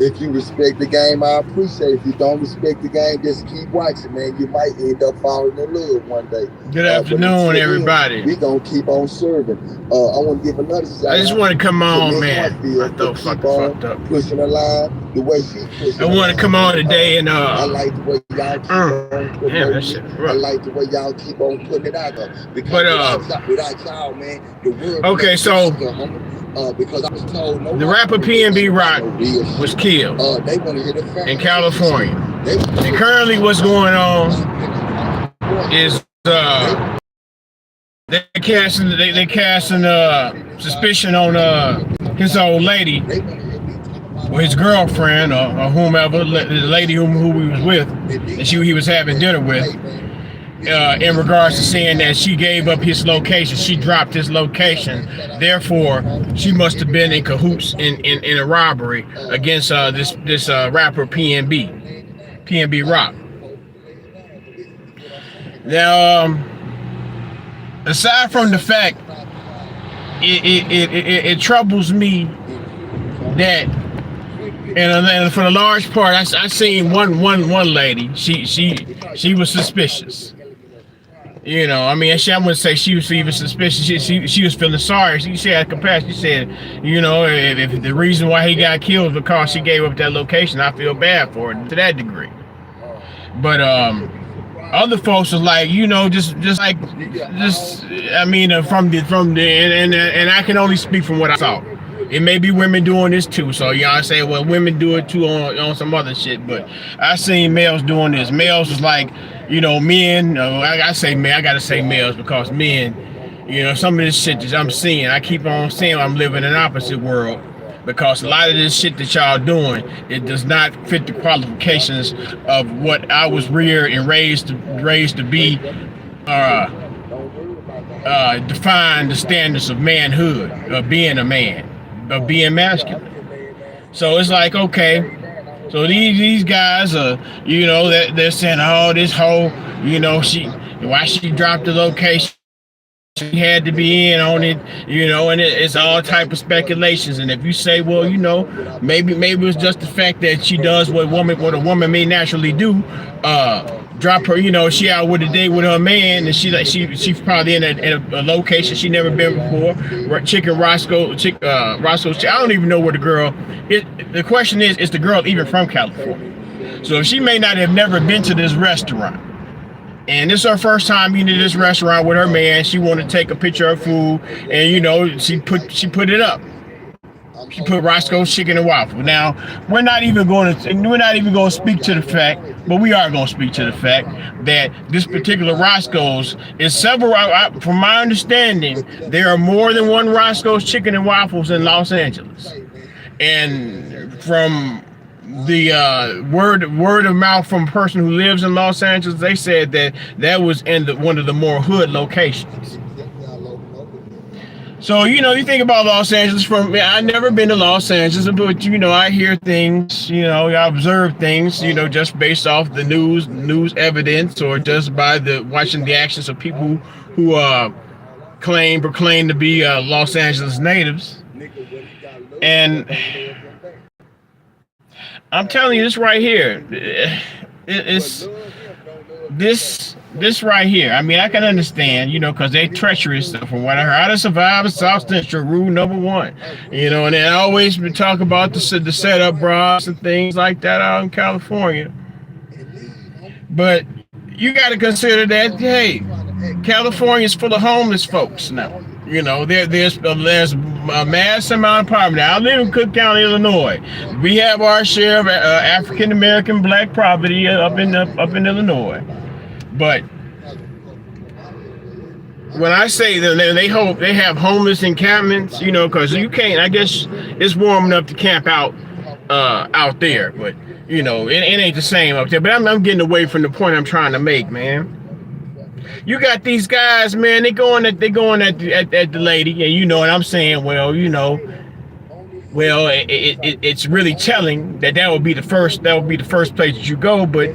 If you respect the game, I appreciate it. If you don't respect the game, just keep watching, man. You might end up falling in love one day. Good afternoon, everybody. We gonna keep on serving. I want to give another shout out. I just want to come on, man. My throat fucked up. Pushing the line the way she pushing. I want to come on today and I like the way y'all keep on putting that shit rough. I like the way y'all keep on putting it out there. Because without y'all, man, the world. Okay, so. Because I was told the rapper PNB Rock was killed in California. And currently what's going on is they're casting suspicion on his old lady or his girlfriend or whomever, the lady who he was with and he was having dinner with. In regards to saying that she gave up his location, she dropped his location. Therefore, she must have been in cahoots in a robbery against this rapper PNB Rock. Now, aside from the fact, it troubles me that, and for the large part, I seen one lady. She was suspicious. You know, I mean, I wouldn't say she was even suspicious. She was feeling sorry. She had compassion. She said, you know, if the reason why he got killed was because she gave up that location, I feel bad for it to that degree. But other folks was like, you know, just I mean, from the and I can only speak from what I saw. It may be women doing this too, so y'all say, well, women do it too on some other shit. But I seen males doing this. Males was like, you know, men. I say men. I gotta say males because men, you know, some of this shit that I'm seeing, I keep on saying I'm living in an opposite world because a lot of this shit that y'all doing, it does not fit the qualifications of what I was reared and raised to be. Define the standards of manhood, of being a man, of being masculine. So it's like, okay, so these guys are, you know, they're saying, oh, this whole, you know, why she dropped the location, she had to be in on it, you know, and it's all type of speculations. And if you say, well, you know, maybe it's just the fact that she does what a woman may naturally do, drop her, you know, she out with a date with her man, and she's probably in a location she never been before. Roscoe's. I don't even know where the girl is. The question is the girl even from California? So if she may not have never been to this restaurant, and this is her first time eating at this restaurant with her man, she wanted to take a picture of food, and you know, she put it up. She put Roscoe's chicken and waffle. Now, we're not even going to speak to the fact, but we are going to speak to the fact that this particular Roscoe's is several. From my understanding, there are more than one Roscoe's chicken and waffles in Los Angeles, and from the word of mouth from a person who lives in Los Angeles, they said that was in one of the more hood locations. So, you know, you think about Los Angeles I've never been to Los Angeles, but, you know, I hear things, you know, I observe things, you know, just based off the news evidence or just by watching the actions of people who proclaim to be Los Angeles natives. And I'm telling you this right here, it's this right here. I mean, I can understand, you know, because they treacherous from what I heard. How to survive in South Central, rule number one. You know, and they always been talking about the setup bras and things like that out in California. But you got to consider that, hey, California is full of homeless folks now. You know, there's a mass amount of poverty. Now, I live in Cook County, Illinois. We have our share of African American black poverty up in Illinois. But when I say that they have homeless encampments, you know, because you can't. I guess it's warm enough to camp out there, but you know, it ain't the same up there. But I'm getting away from the point I'm trying to make, man. You got these guys, man. They going at the lady, and you know, and I'm saying, well, you know, it's really telling that would be the first place that you go. But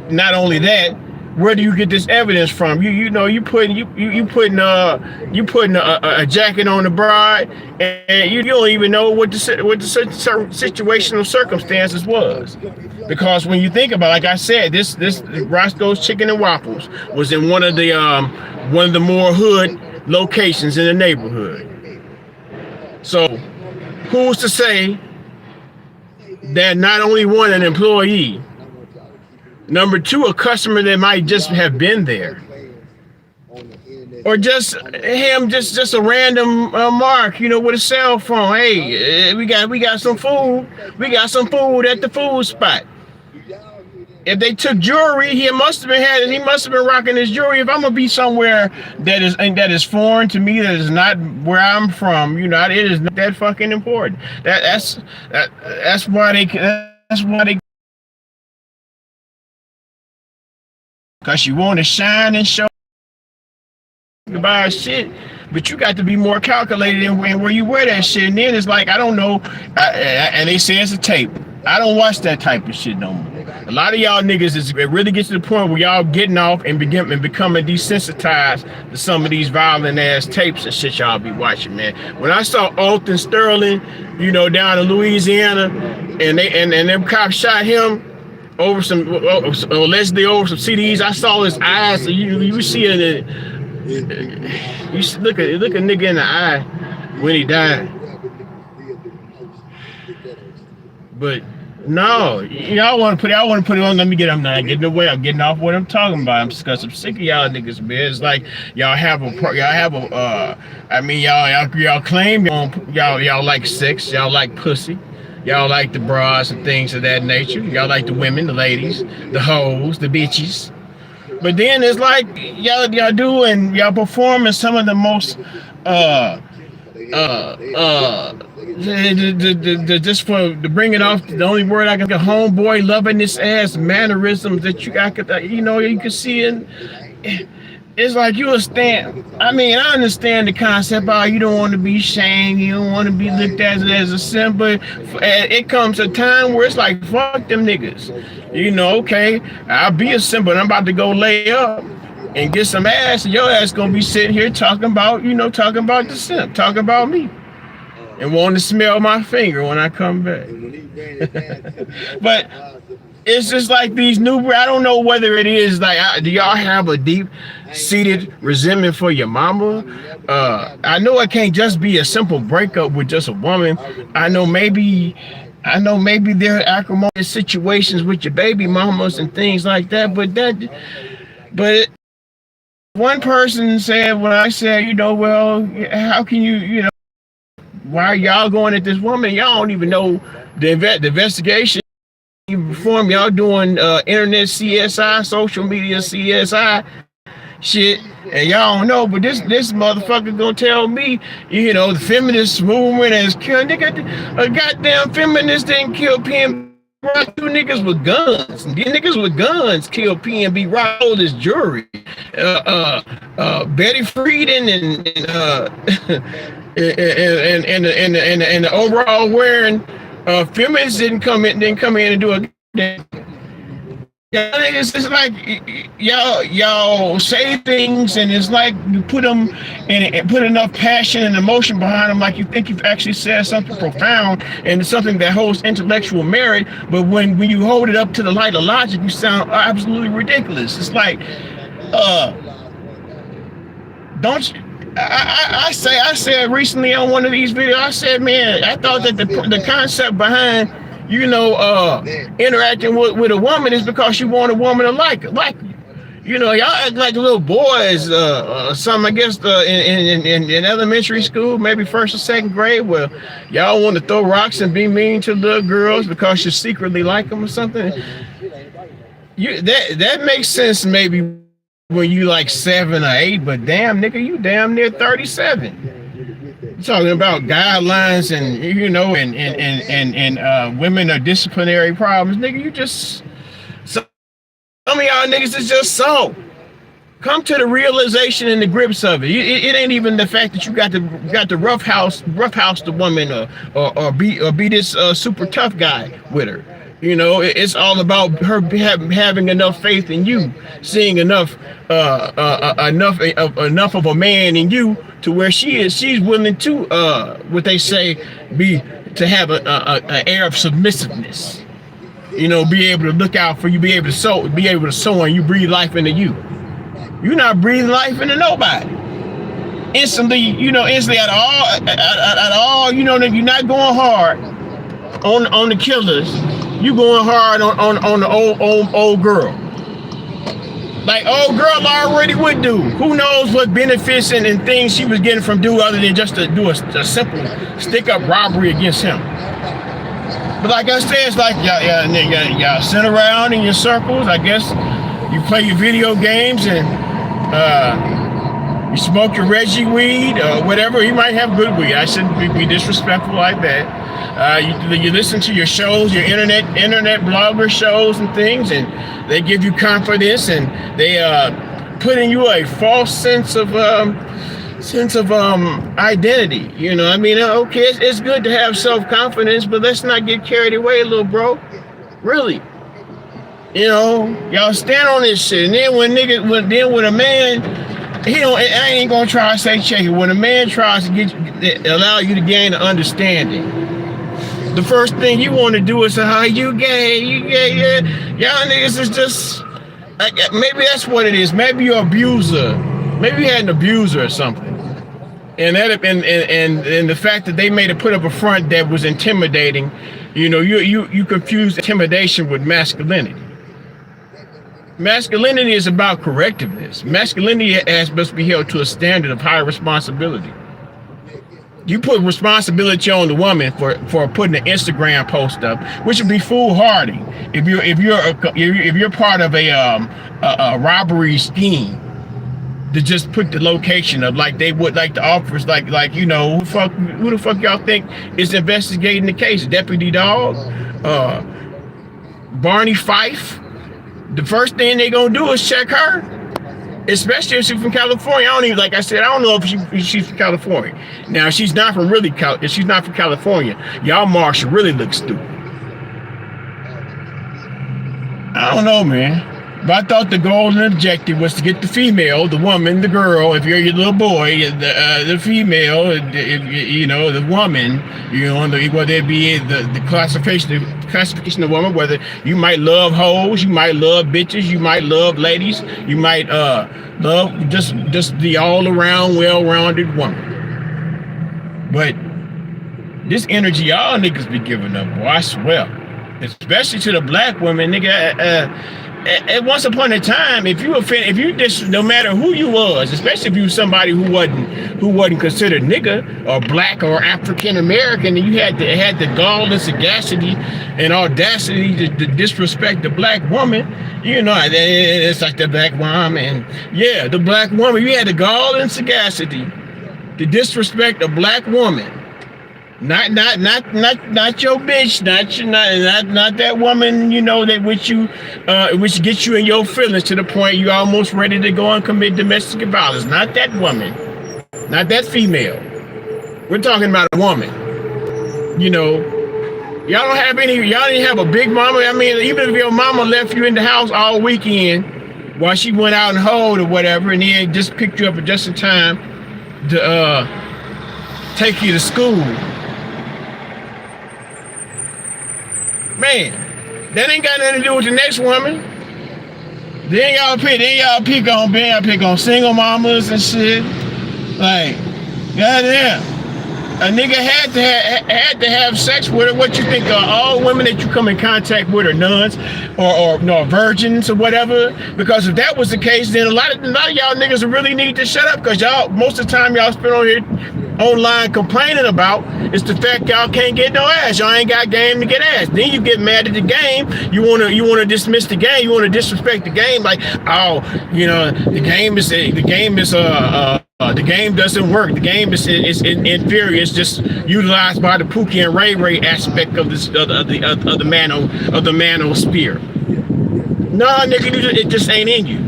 not only that, where do you get this evidence from? You putting a jacket on the bride, and you don't even know what the situational circumstances was. Because when you think about, like I said, this Roscoe's Chicken and Waffles was in one of the more hood locations in the neighborhood. So who's to say that not only one, an employee, number two, a customer that might just have been there, or just him, just a random mark, with a cell phone. Hey, we got some food. We got some food at the food spot. If they took jewelry, he must have been rocking his jewelry. If I'm gonna be somewhere that is foreign to me, that is not where I'm from, it is not that fucking important. That's why they. Because you want to shine and show buy shit, but you got to be more calculated in where you wear that shit. And then it's like, I don't know, and they say it's a tape. I don't watch that type of shit no more. A lot of y'all niggas, it really gets to the point where y'all getting off and becoming desensitized to some of these violent ass tapes and shit y'all be watching, man. When I saw Alton Sterling, down in Louisiana, and them cops shot him over allegedly over some CDs, I saw his eyes. So you see it. You look a nigga in the eye when he died. But no, y'all want to put it on. Let me get. I'm not getting away. I'm getting off what I'm talking about. Because I'm sick of y'all niggas, man. It's like y'all claim y'all like sex. Y'all like pussy. Y'all like the bras and things of that nature. Y'all like the women, the ladies, the hoes, the bitches. But then it's like y'all do, and y'all perform in some of the most just for to bring it off, the only word I can get, homeboy loving this ass mannerisms that you can see in. It's like you understand. I mean, I understand the concept. You don't want to be shamed. You don't want to be looked at as a simp. But it comes a time where it's like, fuck them niggas. Okay, I'll be a simp, but I'm about to go lay up and get some ass, and your ass gonna be sitting here talking about the simp, talking about me, and wanting to smell my finger when I come back. But it's just like these new. I don't know whether it is like, do y'all have a deep-seated resentment for your mama? I know it can't just be a simple breakup with just a woman. I know maybe there are acrimonious situations with your baby mamas and things like that. But one person said, when I said, well, how can you, why are y'all going at this woman? Y'all don't even know the investigation. You perform, y'all doing internet CSI, social media CSI shit, and y'all don't know. But this motherfucker gonna tell me, the feminist movement has killed. Nigga, a goddamn feminist didn't kill PNB Rock. Two niggas with guns. These niggas with guns killed PNB Rock. All this jury. Betty Friedan and the overall wearing. Feminists didn't come in and do a. It's just like y'all say things, and it's like you put them and put enough passion and emotion behind them, like you think you've actually said something profound and something that holds intellectual merit. But when you hold it up to the light of logic, you sound absolutely ridiculous. It's like, don't you? I said recently on one of these videos, I said, man, I thought that the concept behind, interacting with a woman is because you want a woman to like you. Y'all act like little boys, some, I guess, in elementary school, maybe first or second grade, where y'all want to throw rocks and be mean to little girls because you secretly like them or something. That makes sense maybe when you like 7 or 8, but damn, nigga, you damn near 37. You're talking about guidelines and and women are disciplinary problems, nigga. You just, some of y'all niggas is just so. Come to the realization and the grips of it. It ain't even the fact that you got to roughhouse the woman or be this super tough guy with her. You know, it's all about her having enough faith in you, seeing enough of a man in you to where she's willing to what they say be to have a air of submissiveness. You know, be able to look out for you, be able to sow, and you breathe life into you. You're not breathing life into nobody. Instantly at all, you know, you're not going hard on the killers. You going hard on the old girl. Like old girl already would do. Who knows what benefits and things she was getting from dude other than just to do a simple stick up robbery against him. But like I said, it's like y'all sit around in your circles. I guess you play your video games and you smoke your Reggie weed or whatever. You might have good weed. I shouldn't be disrespectful like that. You listen to your shows, your internet blogger shows and things, and they give you confidence and they put in you a false sense of identity. You know, I mean, okay, it's good to have self-confidence, but let's not get carried away, little bro. Really. You know, y'all stand on this shit, and then when a man, I ain't gonna try to say check it. When a man tries to allow you to gain an understanding, the first thing you want to do is say, "How you gay? Yeah. Y'all niggas is just maybe that's what it is. Maybe you're an abuser. Maybe you had an abuser or something." And the fact that they made it put up a front that was intimidating, you know, you confuse intimidation with masculinity. Masculinity is about correctiveness. Masculinity must be held to a standard of high responsibility. You put responsibility on the woman for putting an Instagram post up, which would be foolhardy if you're part of a robbery scheme to just put the location of like they would like the officers like you know who the fuck y'all think is investigating the case? Deputy Dog, Barney Fife. The first thing they gonna do is check her. Especially if she's from California. I don't know if she's from California. Now, if she's not from California, y'all marshal really look stupid. I don't know, man. But I thought the goal and objective was to get the female, the woman, the girl. If you're your little boy, the female, the woman, whether it be the classification of woman, whether you might love hoes, you might love bitches, you might love ladies, you might love just the all around well-rounded woman. But this energy y'all niggas be giving up, boy, I swear, especially to the black women, nigga. Once upon a time, no matter who you was, especially if you was somebody who wasn't considered nigga or black or African American, and you had the gall and sagacity and audacity to disrespect the black woman, you know, it's like the black woman. Yeah, the black woman. You had the gall and sagacity to disrespect a black woman. Not your bitch, not that woman, you know, that which gets you in your feelings to the point you almost ready to go and commit domestic violence. Not that woman, not that female. We're talking about a woman. You know, y'all didn't have a big mama. I mean, even if your mama left you in the house all weekend while she went out and hoed or whatever, and then just picked you up at just in time to take you to school. Man, that ain't got nothing to do with the next woman. Then y'all pick on single mamas and shit. Like, goddamn, a nigga had to have sex with her. What you think? All women that you come in contact with are nuns or virgins or whatever? Because if that was the case, then a lot of y'all niggas really need to shut up. Because y'all, most of the time y'all spend on here online complaining about is the fact y'all can't get no ass. Y'all ain't got game to get ass. Then you get mad at the game. You wanna dismiss the game. You wanna disrespect the game. Like, oh, you know, the game doesn't work. The game is inferior. It's just utilized by the Pookie and Ray Ray aspect of this of the manosphere. No, nigga, it just ain't in you.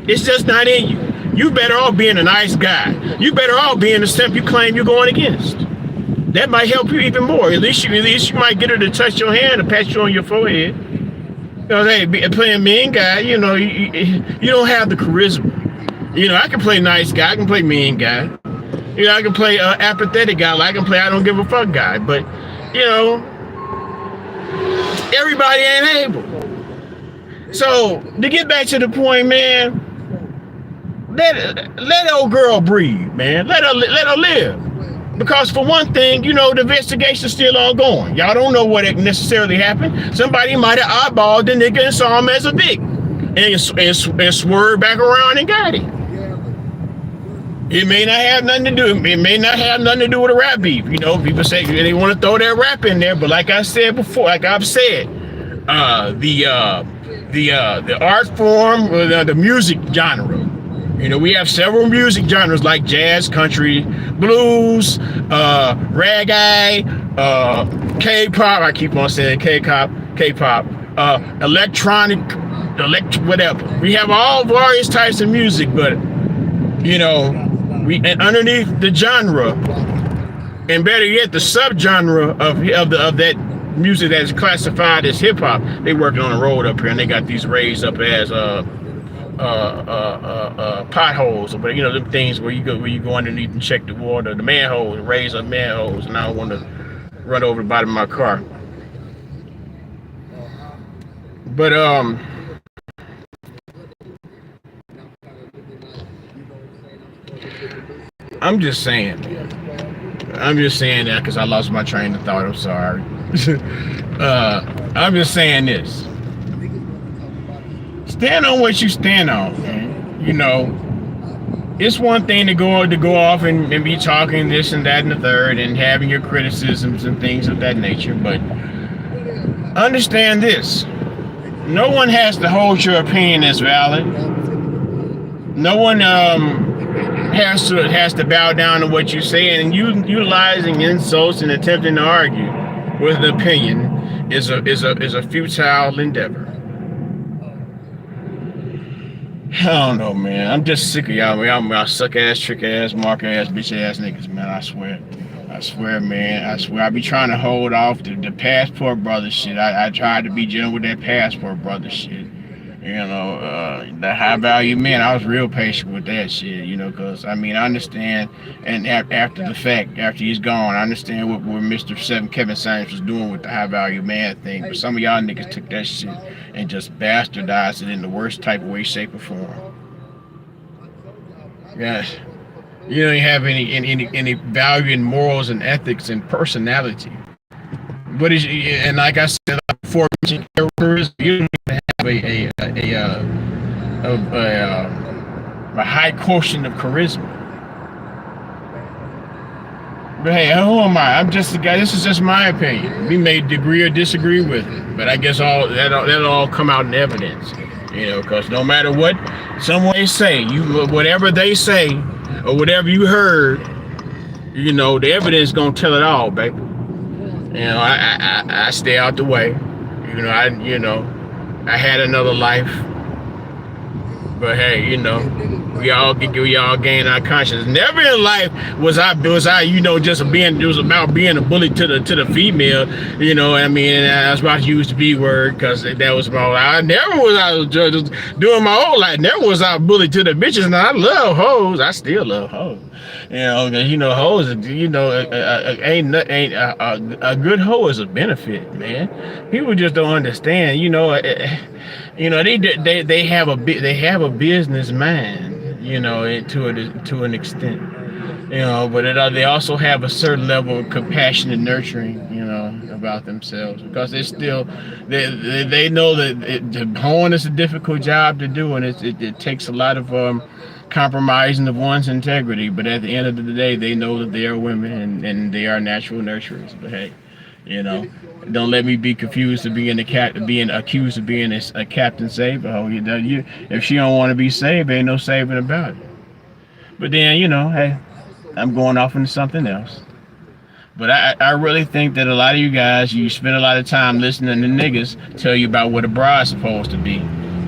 It's just not in you. You better off being a nice guy. You better off being the simp you claim you're going against. That might help you even more. At least you might get her to touch your hand or pat you on your forehead. Hey, playing mean guy, you don't have the charisma. I can play nice guy, I can play mean guy. I can play apathetic guy, like I can play I don't give a fuck guy. But, everybody ain't able. So, to get back to the point, man, let old girl breathe, man. Let her live. Because for one thing, the investigation's still ongoing. Y'all don't know what necessarily happened. Somebody might have eyeballed the nigga and saw him as a dick. And swerved back around and got it. It may not have nothing to do. It may not have nothing to do with a rap beef. People say they want to throw that rap in there, but like I said before, like I've said, the art form, the music genre. We have several music genres like jazz, country, blues, reggae, K-pop. I keep on saying K-pop, electronic, whatever. We have all various types of music, but and underneath the genre, and better yet, the subgenre of that music that's classified as hip hop, they working on the road up here, and they got these raised up as potholes, but them things where you go underneath and check the water, the manholes, raise up manholes, and I don't want to run over the bottom of my car. But I'm just saying that because I lost my train of thought. I'm sorry. I'm just saying this. Stand on what you stand on, man. It's one thing to go off and be talking this and that and the third and having your criticisms and things of that nature, but understand this. No one has to hold your opinion as valid. No one has to bow down to what you say, and utilizing insults and attempting to argue with an opinion is a futile endeavor. I don't know, man. I'm just sick of y'all. Y'all suck ass, trick ass, mark ass, bitch ass niggas, man. I swear, man. I be trying to hold off the passport brother shit. I tried to be gentle with that passport brother shit. The high value man, I was real patient with that shit, because I understand, and after the fact, after he's gone, I understand what Mr. 7 Kevin Samuels was doing with the high value man thing, but some of y'all niggas took that shit and just bastardized it in the worst type of way, shape, or form. Yeah, you don't have any value in morals and ethics and personality. And like I said before, you don't even have a high quotient of charisma. But hey, who am I? I'm just a guy. This is just my opinion. We may agree or disagree with it, but I guess that'll all come out in evidence. Because no matter what someone say, whatever they say or whatever you heard, the evidence gonna tell it all, baby. I stay out the way. I had another life. But hey, we all gain our conscience. Never in life was I just it was about being a bully to the female, and I was about to use the B word because that was about, I was just doing my whole life. Never was I a bully to the bitches, and I love hoes. I still love hoes. Hoes, ain't a good hoe is a benefit, man. People just don't understand, they have a business mind, to an extent, but they also have a certain level of compassion and nurturing, about themselves, because they know that hoeing is a difficult job to do, and it takes a lot of compromising of one's integrity, but at the end of the day, they know that they are women and they are natural nurturers. But hey, don't let me be confused to being accused of being a captain saver. If she don't want to be saved, ain't no saving about it. But then, hey, I'm going off into something else. But I really think that a lot of you guys, you spend a lot of time listening to niggas tell you about what a bride's supposed to be.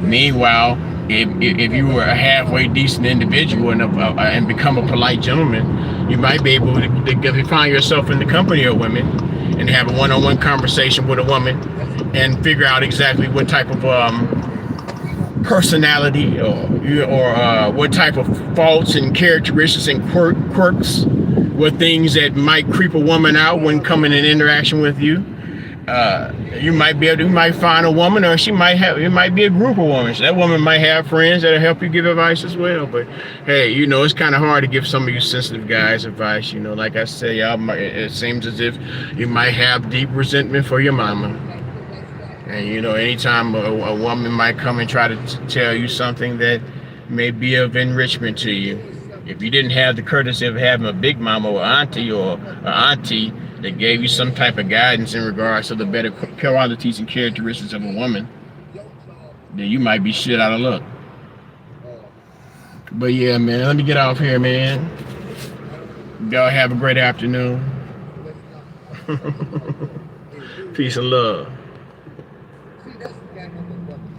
Meanwhile, if you were a halfway decent individual and become a polite gentleman, you might be able to find yourself in the company of women and have a one-on-one conversation with a woman and figure out exactly what type of personality or what type of faults and characteristics and quirks, what things that might creep a woman out when coming in interaction with you. You might find a woman, or it might be a group of women. So that woman might have friends that'll help you give advice as well. But hey, it's kind of hard to give some of you sensitive guys advice. Like I say, it seems as if you might have deep resentment for your mama. And anytime a woman might come and try to tell you something that may be of enrichment to you, if you didn't have the courtesy of having a big mama or auntie that gave you some type of guidance in regards to the better qualities and characteristics of a woman, then you might be shit out of luck. But yeah, man, let me get off here, man. Y'all have a great afternoon. Peace and love.